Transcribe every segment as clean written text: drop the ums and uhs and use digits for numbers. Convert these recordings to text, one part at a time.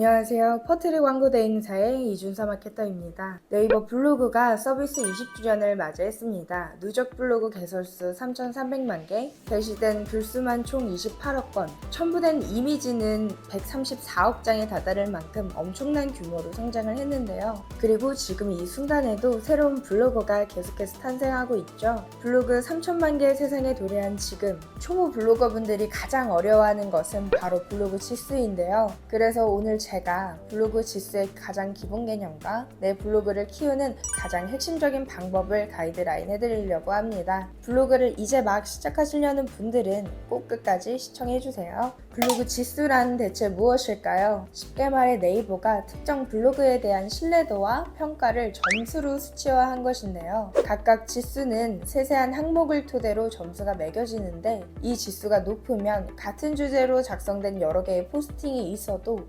안녕하세요. 퍼트리 광고 대행사의 이준서 마케터입니다. 네이버 블로그가 서비스 20주년을 맞이했습니다. 누적 블로그 개설수 3,300만 개, 게시된 글수만 총 28억 건, 첨부된 이미지는 134억 장에 다다를 만큼 엄청난 규모로 성장을 했는데요. 그리고 지금 이 순간에도 새로운 블로거가 계속해서 탄생하고 있죠. 블로그 3천만 개의 세상에 도래한 지금, 초보 블로거분들이 가장 어려워하는 것은 바로 블로그 지수인데요. 그래서 오늘 제가 블로그 지수의 가장 기본 개념과 내 블로그를 키우는 가장 핵심적인 방법을 가이드라인 해드리려고 합니다. 블로그를 이제 막 시작하시려는 분들은 꼭 끝까지 시청해주세요. 블로그 지수란 대체 무엇일까요? 쉽게 말해 네이버가 특정 블로그에 대한 신뢰도와 평가를 점수로 수치화한 것인데요. 각각 지수는 세세한 항목을 토대로 점수가 매겨지는데, 이 지수가 높으면 같은 주제로 작성된 여러 개의 포스팅이 있어도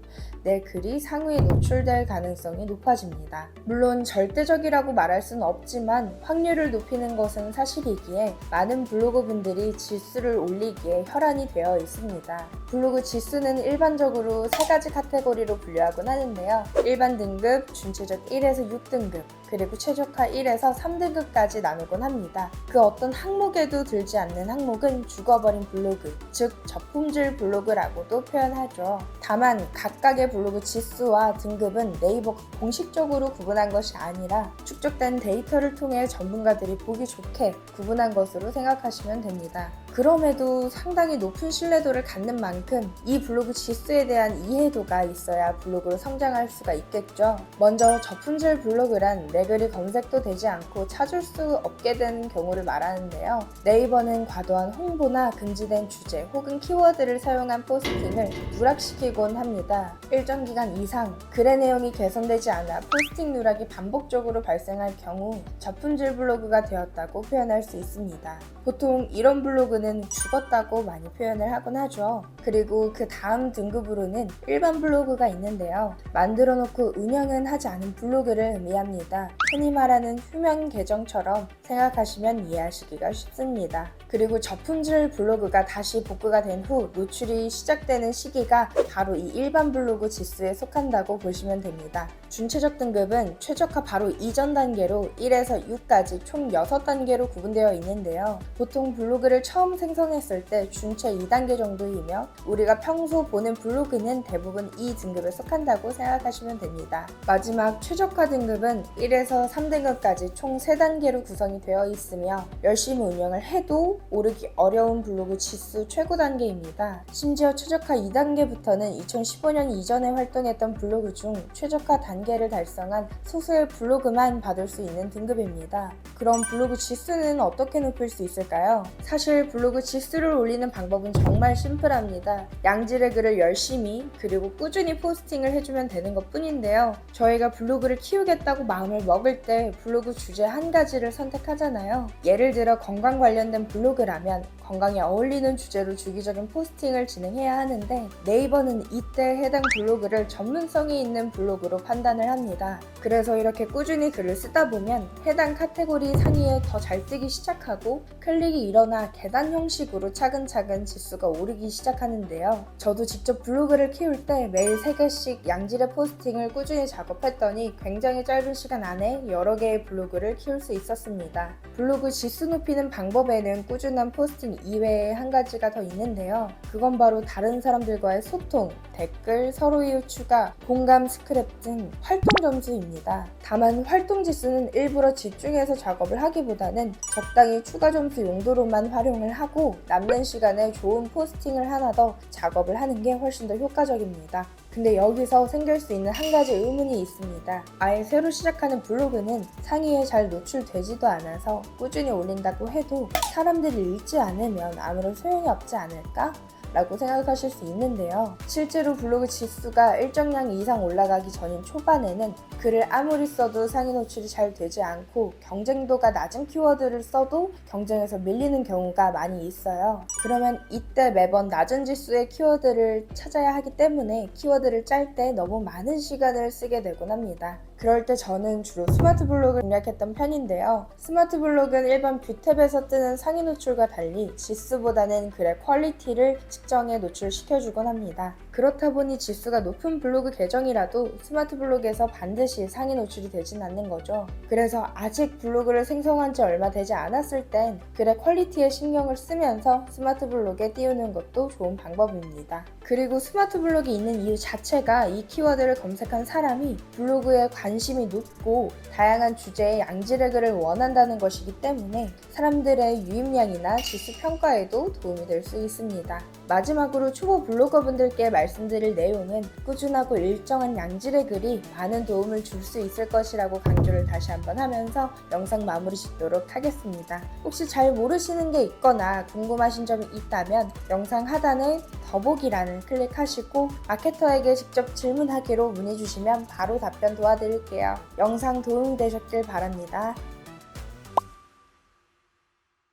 내 글이 상위에 노출될 가능성이 높아집니다. 물론 절대적이라고 말할 수는 없지만 확률을 높이는 것은 사실이기에 많은 블로거분들이 지수를 올리기에 혈안이 되어 있습니다. 블로그 지수는 일반적으로 세 가지 카테고리로 분류하곤 하는데요. 일반 등급, 준체적 1에서 6등급, 그리고 최적화 1에서 3등급까지 나누곤 합니다. 그 어떤 항목에도 들지 않는 항목은 죽어버린 블로그, 즉 저품질 블로그라고도 표현하죠. 다만 각각의 블로그 지수와 등급은 네이버가 공식적으로 구분한 것이 아니라 축적된 데이터를 통해 전문가들이 보기 좋게 구분한 것으로 생각하시면 됩니다. 그럼에도 상당히 높은 신뢰도를 갖는 만큼 이 블로그 지수에 대한 이해도가 있어야 블로그로 성장할 수가 있겠죠. 먼저 저품질 블로그란 내 글이 검색도 되지 않고 찾을 수 없게 되는 경우를 말하는데요. 네이버는 과도한 홍보나 금지된 주제 혹은 키워드를 사용한 포스팅을 누락시키곤 합니다. 일정 기간 이상 글의 내용이 개선되지 않아 포스팅 누락이 반복적으로 발생할 경우 저품질 블로그가 되었다고 표현할 수 있습니다. 보통 이런 블로그는 죽었다고 많이 표현을 하곤 하죠. 그리고 그 다음 등급으로는 일반 블로그가 있는데요. 만들어 놓고 운영은 하지 않은 블로그를 의미합니다. 흔히 말하는 휴면 계정처럼 생각하시면 이해하시기가 쉽습니다. 그리고 저품질 블로그가 다시 복구가 된 후 노출이 시작되는 시기가 바로 이 일반 블로그 지수에 속한다고 보시면 됩니다. 준체적 등급은 최적화 바로 이전 단계로 1에서 6까지 총 6단계로 구분되어 있는데요. 보통 블로그를 처음 생성했을 때 준체 2단계 정도이며 우리가 평소 보는 블로그는 대부분 이 등급에 속한다고 생각하시면 됩니다. 마지막 최적화 등급은 1에서 3등급까지 총 3단계로 구성이 되어 있으며 열심히 운영을 해도 오르기 어려운 블로그 지수 최고 단계입니다. 심지어 최적화 2단계부터는 2015년 이전에 활동했던 블로그 중 최적화 단계를 달성한 소수의 블로그만 받을 수 있는 등급입니다. 그럼 블로그 지수는 어떻게 높일 수 있을까요? 사실 블로그 지수를 올리는 방법은 정말 심플합니다. 양질의 글을 열심히 그리고 꾸준히 포스팅을 해주면 되는 것 뿐인데요. 저희가 블로그를 키우겠다고 마음을 먹을 때 블로그 주제 한 가지를 선택하잖아요. 예를 들어 건강 관련된 블로그라면 건강에 어울리는 주제로 주기적인 포스팅을 진행해야 하는데, 네이버는 이때 해당 블로그를 전문성이 있는 블로그로 판단을 합니다. 그래서 이렇게 꾸준히 글을 쓰다 보면 해당 카테고리 상위에 더 잘 뜨기 시작하고 클릭이 일어나 계단 형식으로 차근차근 지수가 오르기 시작하는데요. 저도 직접 블로그를 키울 때 매일 3개씩 양질의 포스팅을 꾸준히 작업했더니 굉장히 짧은 시간 안에 여러 개의 블로그를 키울 수 있었습니다. 블로그 지수 높이는 방법에는 꾸준한 포스팅 이외에 한 가지가 더 있는데요. 그건 바로 다른 사람들과의 소통, 댓글, 서로 이웃 추가, 공감 스크랩 등 활동 점수입니다. 다만 활동 지수는 일부러 집중해서 작업을 하기보다는 적당히 추가 점수 용도로만 활용을 하고 남는 시간에 좋은 포스팅을 하나 더 작업을 하는 게 훨씬 더 효과적입니다. 근데 여기서 생길 수 있는 한 가지 의문이 있습니다. 아예 새로 시작하는 블로그는 상위에 잘 노출되지도 않아서 꾸준히 올린다고 해도 사람들이 읽지 않으면 아무런 소용이 없지 않을까? 라고 생각하실 수 있는데요. 실제로 블로그 지수가 일정량 이상 올라가기 전인 초반에는 글을 아무리 써도 상위 노출이 잘 되지 않고 경쟁도가 낮은 키워드를 써도 경쟁에서 밀리는 경우가 많이 있어요. 그러면 이때 매번 낮은 지수의 키워드를 찾아야 하기 때문에 키워드를 짤 때 너무 많은 시간을 쓰게 되곤 합니다. 그럴 때 저는 주로 스마트 블록을 공략했던 편인데요. 스마트 블록은 일반 뷰탭에서 뜨는 상위 노출과 달리 지수보다는 글의 퀄리티를 측정해 노출시켜주곤 합니다. 그렇다 보니 지수가 높은 블로그 계정이라도 스마트 블로그에서 반드시 상위 노출이 되진 않는 거죠. 그래서 아직 블로그를 생성한 지 얼마 되지 않았을 땐 글의 퀄리티에 신경을 쓰면서 스마트 블로그에 띄우는 것도 좋은 방법입니다. 그리고 스마트 블로그 있는 이유 자체가 이 키워드를 검색한 사람이 블로그에 관심이 높고 다양한 주제의 양질의 글을 원한다는 것이기 때문에 사람들의 유입량이나 지수 평가에도 도움이 될 수 있습니다. 마지막으로 초보 블로거분들께 말씀드릴 내용은 꾸준하고 일정한 양질의 글이 많은 도움을 줄 수 있을 것이라고 강조를 다시 한번 하면서 영상 마무리 짓도록 하겠습니다. 혹시 잘 모르시는 게 있거나 궁금하신 점이 있다면 영상 하단에 더보기란을 클릭하시고 마케터에게 직접 질문하기로 문의주시면 바로 답변 도와드릴게요. 영상 도움이 되셨길 바랍니다.